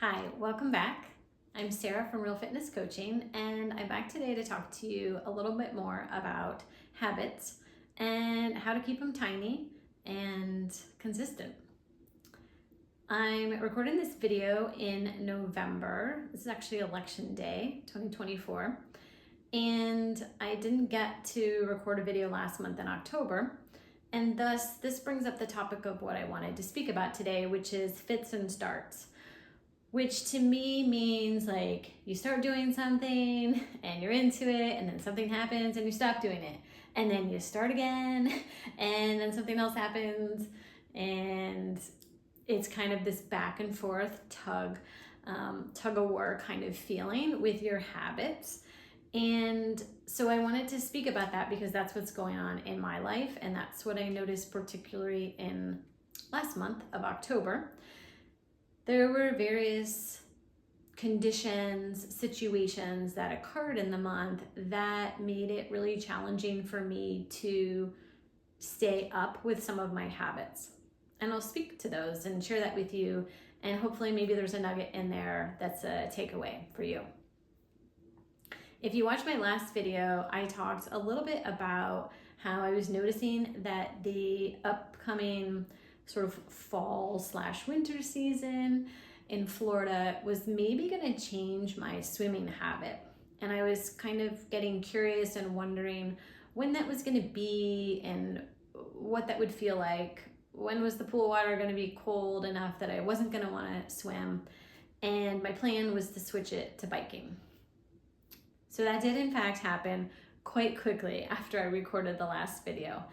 Hi, welcome back. I'm Sarah from Real Fitness Coaching, and I'm back today to talk to you a little bit more about habits and how to keep them tiny and consistent. I'm recording this video in November. This is actually election day, 2024, and I didn't get to record a video last month in October, and thus this brings up the topic of what I wanted to speak about today, which is fits and starts. Which to me means like you start doing something and you're into it, and then something happens and you stop doing it, and then you start again and then something else happens, and it's kind of this back and forth tug of war kind of feeling with your habits. And so I wanted to speak about that because that's what's going on in my life, and that's what I noticed particularly in last month of October. There were various conditions, situations that occurred in the month that made it really challenging for me to stay up with some of my habits. And I'll speak to those and share that with you, and hopefully maybe there's a nugget in there that's a takeaway for you. If you watched my last video, I talked a little bit about how I was noticing that the upcoming sort of fall/winter season in Florida was maybe going to change my swimming habit. And I was kind of getting curious and wondering when that was going to be and what that would feel like. When was the pool water going to be cold enough that I wasn't going to want to swim? And my plan was to switch it to biking. So that did in fact happen quite quickly after I recorded the last video.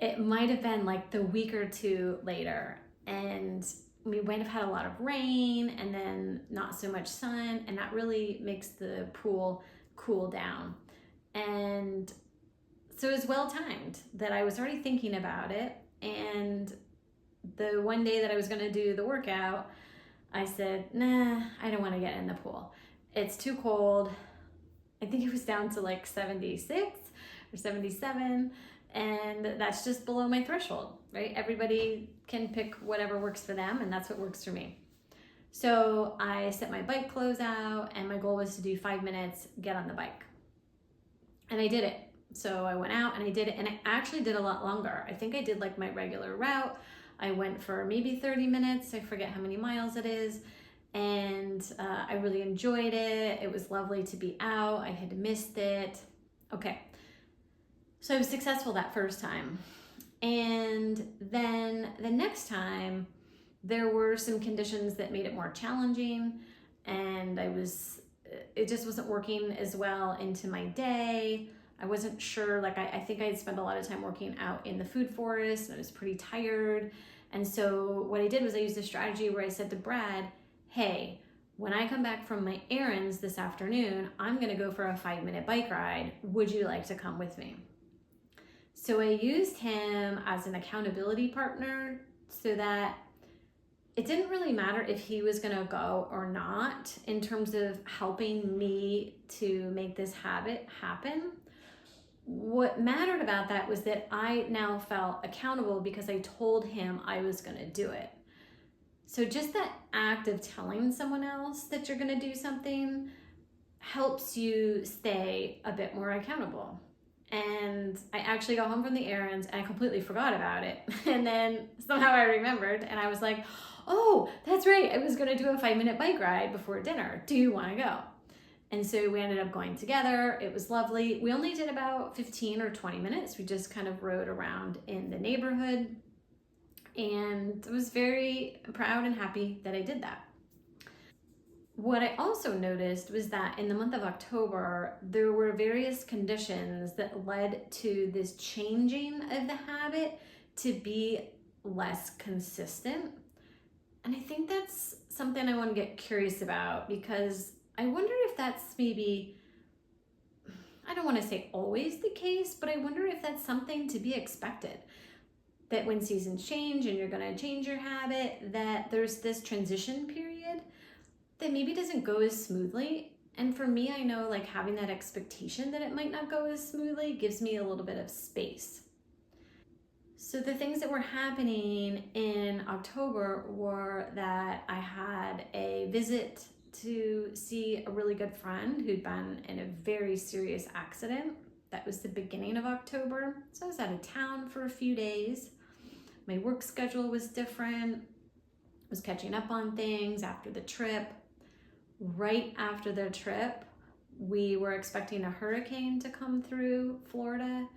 It might have been like the week or two later, and we might have had a lot of rain and then not so much sun, and that really makes the pool cool down. And so it was well timed that I was already thinking about it, and the one day that I was going to do the workout, I said, nah, I don't want to get in the pool. It's too cold. I think it was down to like 76 or 77. And that's just below my threshold, right? Everybody can pick whatever works for them, and that's what works for me. So I set my bike clothes out, and my goal was to do 5 minutes, get on the bike. And I did it. So I went out and I did it, and I actually did a lot longer. I think I did like my regular route. I went for maybe 30 minutes. I forget how many miles it is. And I really enjoyed it. It was lovely to be out. I had missed it. Okay. So I was successful that first time. And then the next time, there were some conditions that made it more challenging, and it just wasn't working as well into my day. I wasn't sure, like I think I'd spent a lot of time working out in the food forest, and I was pretty tired. And so what I did was I used a strategy where I said to Brad, hey, when I come back from my errands this afternoon, I'm gonna go for a 5-minute bike ride. Would you like to come with me? So I used him as an accountability partner so that it didn't really matter if he was going to go or not in terms of helping me to make this habit happen. What mattered about that was that I now felt accountable because I told him I was going to do it. So just that act of telling someone else that you're going to do something helps you stay a bit more accountable. And I actually got home from the errands and I completely forgot about it. And then somehow I remembered, and I was like, oh, that's right. I was going to do a 5-minute bike ride before dinner. Do you want to go? And so we ended up going together. It was lovely. We only did about 15 or 20 minutes. We just kind of rode around in the neighborhood, and I was very proud and happy that I did that. What I also noticed was that in the month of October, there were various conditions that led to this changing of the habit to be less consistent. And I think that's something I want to get curious about, because I wonder if that's maybe, I don't want to say always the case, but I wonder if that's something to be expected. That when seasons change and you're going to change your habit, that there's this transition period that maybe doesn't go as smoothly. And for me, I know like having that expectation that it might not go as smoothly gives me a little bit of space. So the things that were happening in October were that I had a visit to see a really good friend who'd been in a very serious accident. That was the beginning of October. So I was out of town for a few days. My work schedule was different. I was catching up on things after the trip. Right after the trip, we were expecting a hurricane to come through Florida,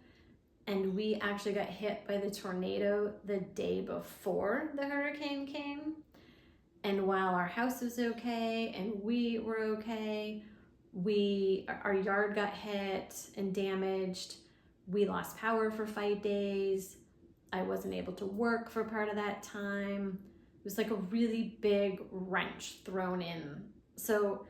and we actually got hit by the tornado the day before the hurricane came. And while our house was okay and we were okay, our yard got hit and damaged. We lost power for 5 days. I wasn't able to work for part of that time. It was like a really big wrench thrown in. So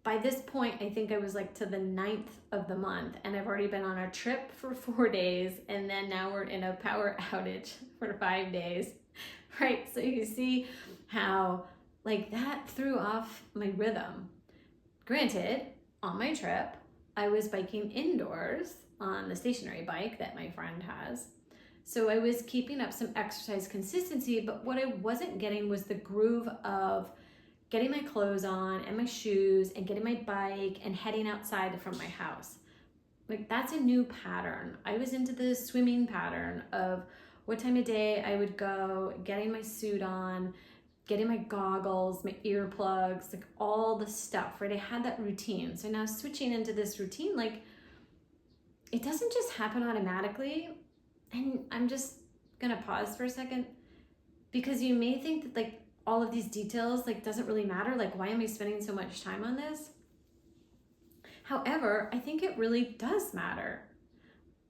by this point, I think I was like to the 9th of the month, and I've already been on a trip for 4 days, and then now we're in a power outage for 5 days, right? So you see how like that threw off my rhythm. Granted, on my trip, I was biking indoors on the stationary bike that my friend has. So I was keeping up some exercise consistency, but what I wasn't getting was the groove of getting my clothes on and my shoes and getting my bike and heading outside from my house. Like that's a new pattern. I was into the swimming pattern of what time of day I would go, getting my suit on, getting my goggles, my earplugs, like all the stuff, right? I had that routine. So now switching into this routine, like it doesn't just happen automatically. And I'm just gonna pause for a second, because you may think that like all of these details like doesn't really matter. Like, why am I spending so much time on this? However, I think it really does matter.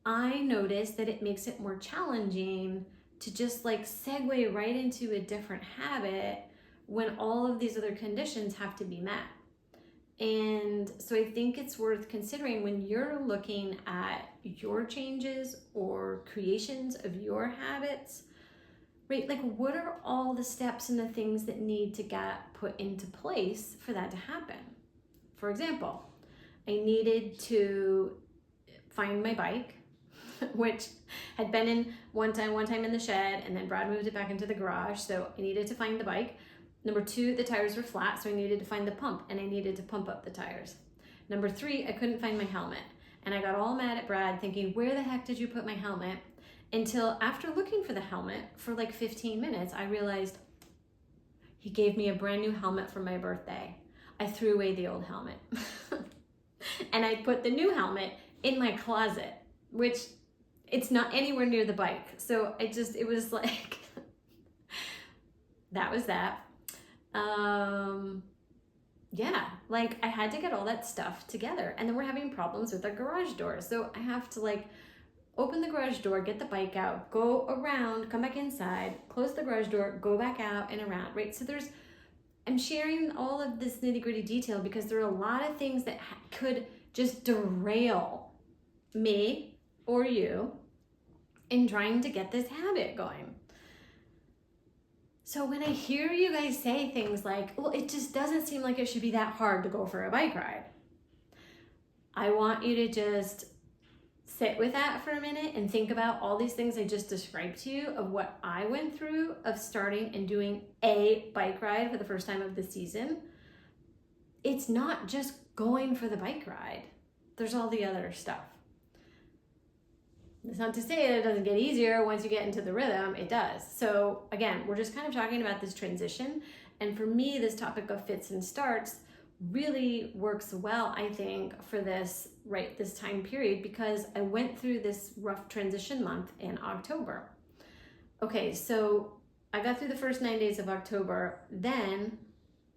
I noticed that it makes it more challenging to just like segue right into a different habit when all of these other conditions have to be met. And so I think it's worth considering when you're looking at your changes or creations of your habits, right? Like, what are all the steps and the things that need to get put into place for that to happen? For example, I needed to find my bike, which had been in one time in the shed, and then Brad moved it back into the garage. So I needed to find the bike. Number 2, the tires were flat, so I needed to find the pump, and I needed to pump up the tires. Number 3, I couldn't find my helmet. And I got all mad at Brad thinking, where the heck did you put my helmet? Until after looking for the helmet for like 15 minutes, I realized he gave me a brand new helmet for my birthday. I threw away the old helmet. And I put the new helmet in my closet, which it's not anywhere near the bike. So it was like, that was that. Yeah, like I had to get all that stuff together, and then we're having problems with our garage door. So I have to like open the garage door, get the bike out, go around, come back inside, close the garage door, go back out and around, right? So I'm sharing all of this nitty-gritty detail because there are a lot of things that could just derail me or you in trying to get this habit going. So when I hear you guys say things like, well, it just doesn't seem like it should be that hard to go for a bike ride, I want you to just sit with that for a minute and think about all these things I just described to you of what I went through of starting and doing a bike ride for the first time of the season. It's not just going for the bike ride. There's all the other stuff. It's not to say that it doesn't get easier once you get into the rhythm. It does. So again, we're just kind of talking about this transition. And for me, this topic of fits and starts really works well, I think, for this time period, because I went through this rough transition month in October. Okay, so I got through the first 9 days of October. Then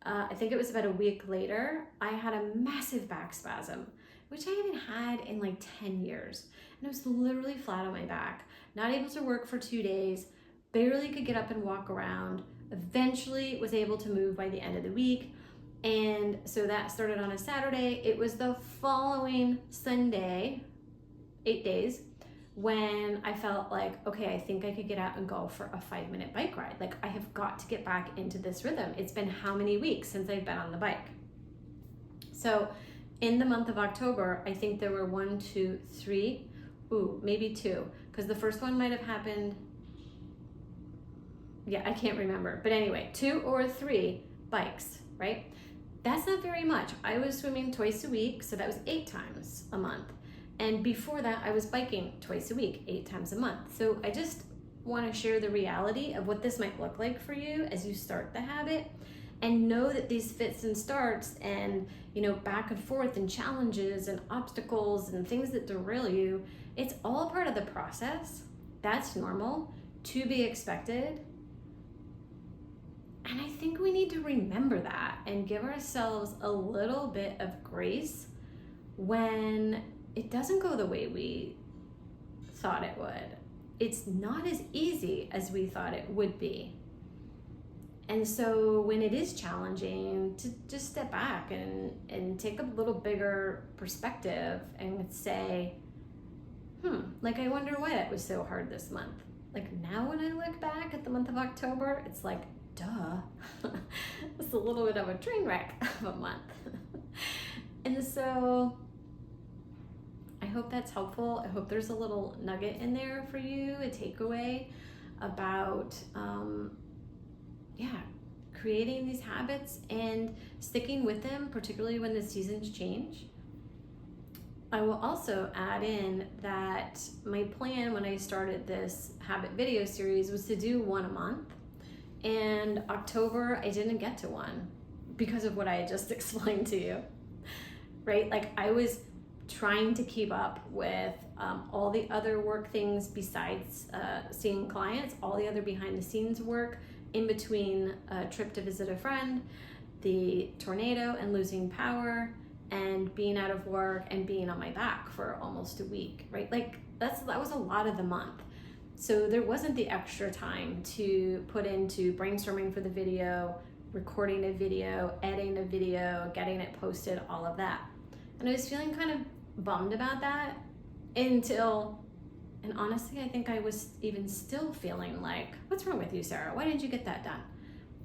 I think it was about a week later, I had a massive back spasm, which I haven't had in like 10 years. And I was literally flat on my back, not able to work for 2 days, barely could get up and walk around, eventually was able to move by the end of the week. And so that started on a Saturday. It was the following Sunday, 8 days, when I felt like, okay, I think I could get out and go for a 5-minute bike ride. Like, I have got to get back into this rhythm. It's been how many weeks since I've been on the bike? So in the month of October, I think there were maybe 2, because the first one might have happened, yeah, I can't remember. But anyway, 2 or 3 bikes, right? That's not very much. I was swimming twice a week, so that was 8 times a month. And before that, I was biking twice a week, 8 times a month. So I just want to share the reality of what this might look like for you as you start the habit, and know that these fits and starts and, you know, back and forth and challenges and obstacles and things that derail you, it's all part of the process. That's normal, to be expected. And I think we need to remember that and give ourselves a little bit of grace when it doesn't go the way we thought it would. It's not as easy as we thought it would be. And so when it is challenging, to just step back and take a little bigger perspective and say, like, I wonder why that was so hard this month. Like, now when I look back at the month of October, it's like, duh, it's a little bit of a train wreck of a month. And so I hope that's helpful. I hope there's a little nugget in there for you, a takeaway about, creating these habits and sticking with them, particularly when the seasons change. I will also add in that my plan when I started this habit video series was to do 1 a month. And October, I didn't get to 1 because of what I just explained to you, right? Like, I was trying to keep up with all the other work things besides seeing clients, all the other behind the scenes work in between a trip to visit a friend, the tornado and losing power, and being out of work and being on my back for almost a week, right? Like, that was a lot of the month. So there wasn't the extra time to put into brainstorming for the video, recording a video, editing a video, getting it posted, all of that. And I was feeling kind of bummed about that until, and honestly, I think I was even still feeling like, what's wrong with you, Sarah? Why didn't you get that done?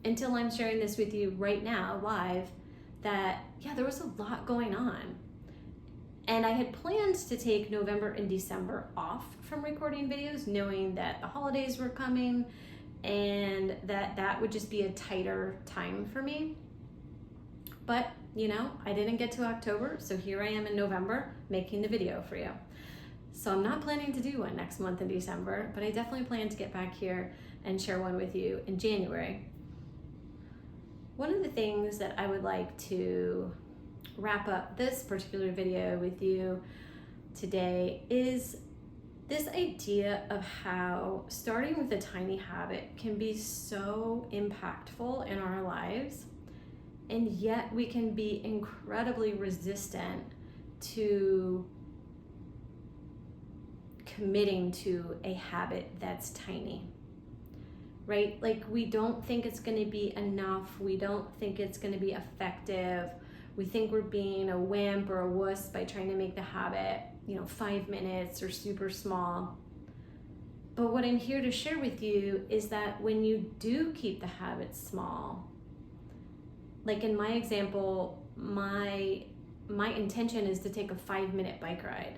Until I'm sharing this with you right now, live, that, yeah, there was a lot going on. And I had planned to take November and December off from recording videos, knowing that the holidays were coming and that would just be a tighter time for me. But, you know, I didn't get to October, so here I am in November making the video for you. So I'm not planning to do one next month in December, but I definitely plan to get back here and share one with you in January. One of the things that I would like to wrap up this particular video with you today is this idea of how starting with a tiny habit can be so impactful in our lives, and yet we can be incredibly resistant to committing to a habit that's tiny, right? Like, we don't think it's going to be enough. We don't think it's going to be effective. We think we're being a wimp or a wuss by trying to make the habit, 5 minutes or super small. But what I'm here to share with you is that when you do keep the habit small, like in my example, my intention is to take a 5-minute bike ride.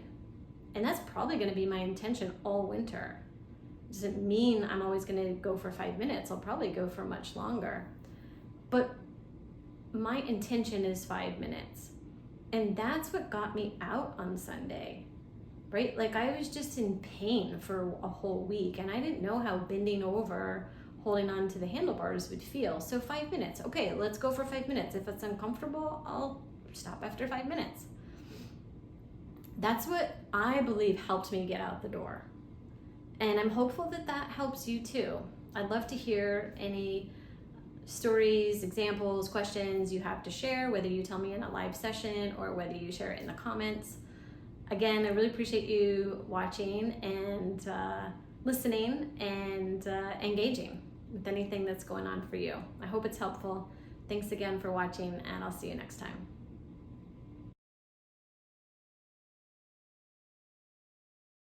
And that's probably going to be my intention all winter. It doesn't mean I'm always going to go for 5 minutes. I'll probably go for much longer. But my intention is 5 minutes. And that's what got me out on Sunday, right? Like, I was just in pain for a whole week, and I didn't know how bending over, holding on to the handlebars would feel. So 5 minutes. Okay, let's go for 5 minutes. If it's uncomfortable, I'll stop after 5 minutes. That's what I believe helped me get out the door. And I'm hopeful that that helps you too. I'd love to hear any stories, examples, questions you have to share, whether you tell me in a live session or whether you share it in the comments. Again, I really appreciate you watching and listening and engaging with anything that's going on for you. I hope it's helpful. Thanks again for watching, and I'll see you next time.